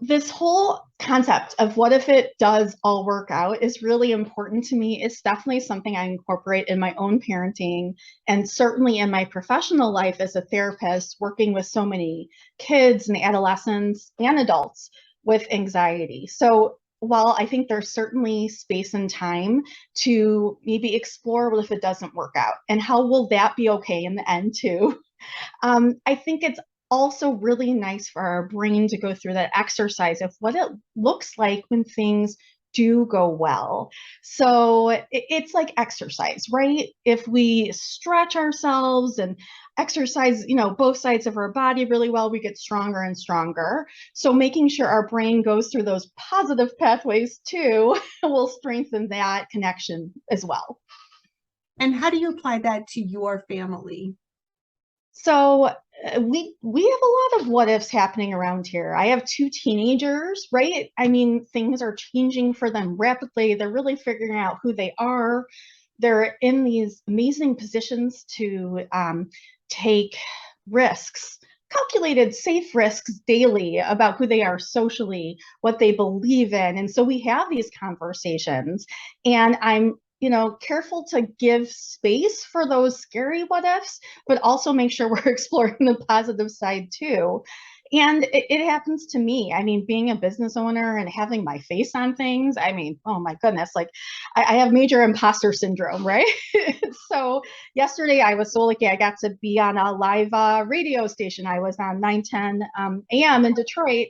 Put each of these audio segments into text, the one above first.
This whole concept of what if it does all work out is really important to me. It's definitely something I incorporate in my own parenting and certainly in my professional life as a therapist, working with so many kids and adolescents and adults with anxiety. So while I think there's certainly space and time to maybe explore what if it doesn't work out and how will that be okay in the end too. I think it's also really nice for our brain to go through that exercise of what it looks like when things do go well. So it's like exercise, right? If we stretch ourselves and exercise, both sides of our body really well, we get stronger and stronger. So making sure our brain goes through those positive pathways too will strengthen that connection as well. And how do you apply that to your family? So we have a lot of what ifs happening around here. I have two teenagers, right? I mean, things are changing for them rapidly. They're really figuring out who they are. They're in these amazing positions to take risks, calculated, safe risks daily about who they are socially, what they believe in. And so we have these conversations, and I'm careful to give space for those scary what ifs, but also make sure we're exploring the positive side too. And it happens to me. I mean, being a business owner and having my face on things, I mean, oh my goodness, like I have major imposter syndrome, right? So yesterday I was so lucky I got to be on a live radio station. I was on 910 AM in Detroit.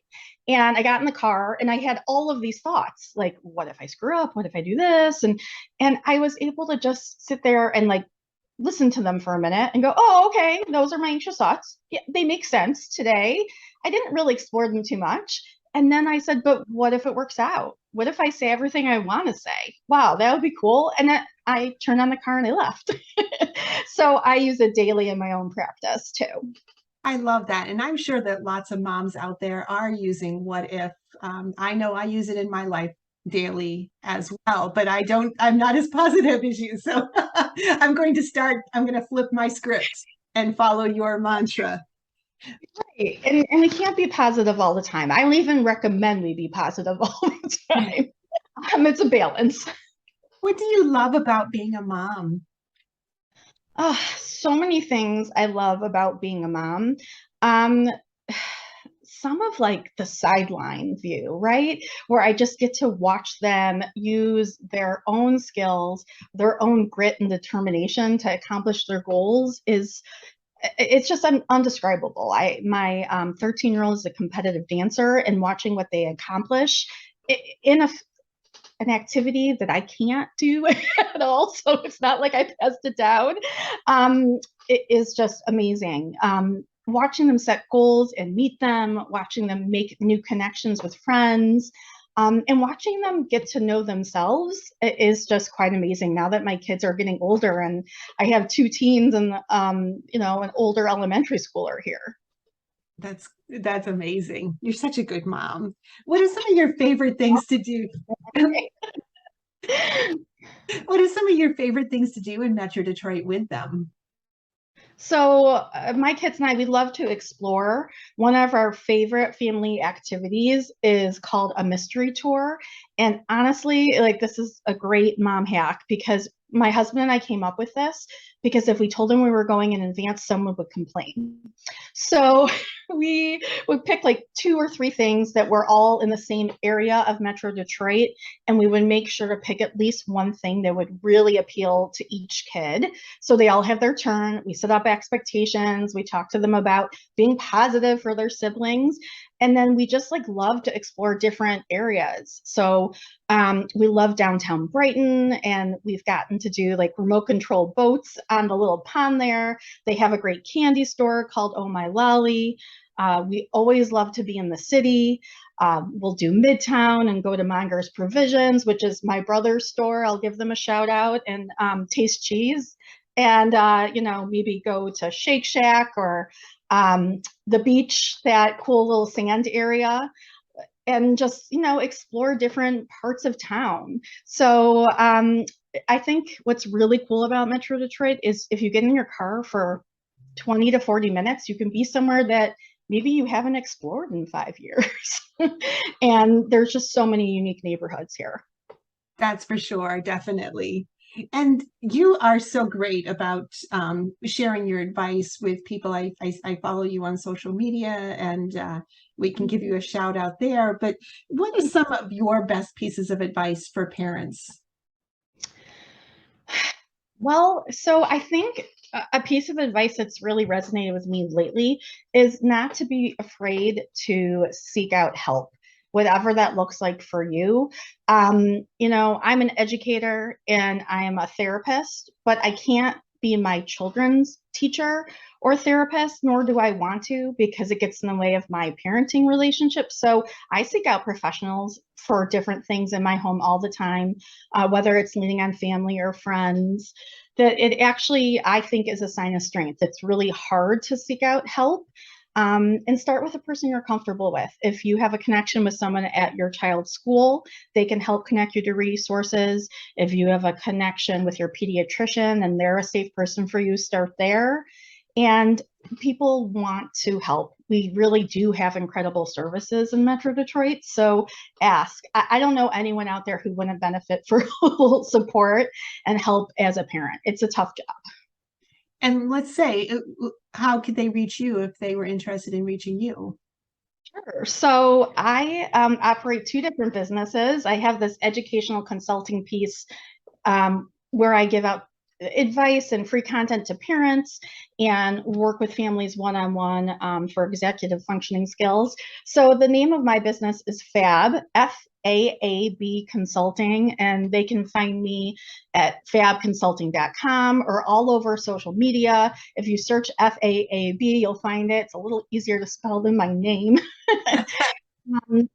And I got in the car and I had all of these thoughts, like, what if I screw up? What if I do this? And I was able to just sit there and like listen to them for a minute and go, oh, okay, those are my anxious thoughts. Yeah, they make sense today. I didn't really explore them too much. And then I said, but what if it works out? What if I say everything I want to say? Wow, that would be cool. And then I turned on the car and I left. So I use it daily in my own practice too. I love that. And I'm sure that lots of moms out there are using what if. I know I use it in my life daily as well, but I'm not as positive as you. So I'm going to flip my script and follow your mantra. Right. And we can't be positive all the time. I don't even recommend we be positive all the time. It's a balance. What do you love about being a mom? So many things I love about being a mom. Um, some of like the sideline view, right? Where I just get to watch them use their own skills, their own grit and determination to accomplish their goals is it's just undescribable. My 13-year-old is a competitive dancer, and watching what they accomplish in an activity that I can't do at all, so it's not like I passed it down. It is just amazing. Watching them set goals and meet them, watching them make new connections with friends, and watching them get to know themselves is just quite amazing. Now that my kids are getting older, and I have two teens and an older elementary schooler here. That's amazing. You're such a good mom. What are some of your favorite things to do? What are some of your favorite things to do in Metro Detroit with them? So my kids and I, we love to explore. One of our favorite family activities is called a mystery tour. And honestly, like this is a great mom hack because my husband and I came up with this because if we told him we were going in advance, someone would complain. So we would pick like two or three things that were all in the same area of Metro Detroit, and we would make sure to pick at least one thing that would really appeal to each kid. So they all have their turn. We set up expectations. We talk to them about being positive for their siblings. And then we just like love to explore different areas. So we love downtown Brighton, and we've gotten to do like remote control boats on the little pond there. They have a great candy store called Oh My Lolly. We always love to be in the city. We'll do Midtown and go to Monger's Provisions, which is my brother's store. I'll give them a shout out, and taste cheese. And, maybe go to Shake Shack or the beach, that cool little sand area, and just, explore different parts of town. So I think what's really cool about Metro Detroit is if you get in your car for 20 to 40 minutes, you can be somewhere that maybe you haven't explored in 5 years. And there's just so many unique neighborhoods here. That's for sure, definitely. And you are so great about sharing your advice with people. I follow you on social media, and we can give you a shout out there. But what are some of your best pieces of advice for parents? Well, so I think a piece of advice that's really resonated with me lately is not to be afraid to seek out help, whatever that looks like for you. I'm an educator and I am a therapist, but I can't be my children's teacher or therapist, nor do I want to because it gets in the way of my parenting relationship. So I seek out professionals for different things in my home all the time, whether it's leaning on family or friends. That it actually, I think, is a sign of strength. It's really hard to seek out help. And start with a person you're comfortable with. If you have a connection with someone at your child's school, they can help connect you to resources. If you have a connection with your pediatrician and they're a safe person for you, start there. And people want to help. We really do have incredible services in Metro Detroit. So ask. I don't know anyone out there who wouldn't benefit for support and help as a parent. It's a tough job. And let's say, how could they reach you if they were interested in reaching you? Sure. So I operate two different businesses. I have this educational consulting piece where I give out advice and free content to parents and work with families one-on-one for executive functioning skills. So the name of my business is FAB, FAAB Consulting, and they can find me at fabconsulting.com or all over social media. If you search FAAB, you'll find it. It's a little easier to spell than my name.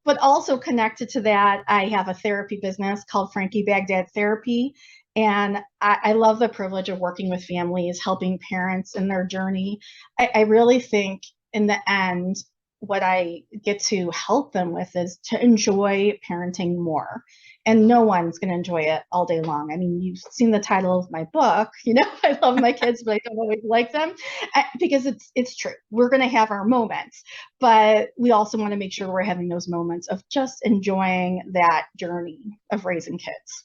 But also connected to that, I have a therapy business called Franki Bagdade Therapy. And I love the privilege of working with families, helping parents in their journey. I really think in the end, what I get to help them with is to enjoy parenting more. And no one's going to enjoy it all day long. I mean, you've seen the title of my book, I love my kids, but I don't always like them because it's true. We're going to have our moments, but we also want to make sure we're having those moments of just enjoying that journey of raising kids.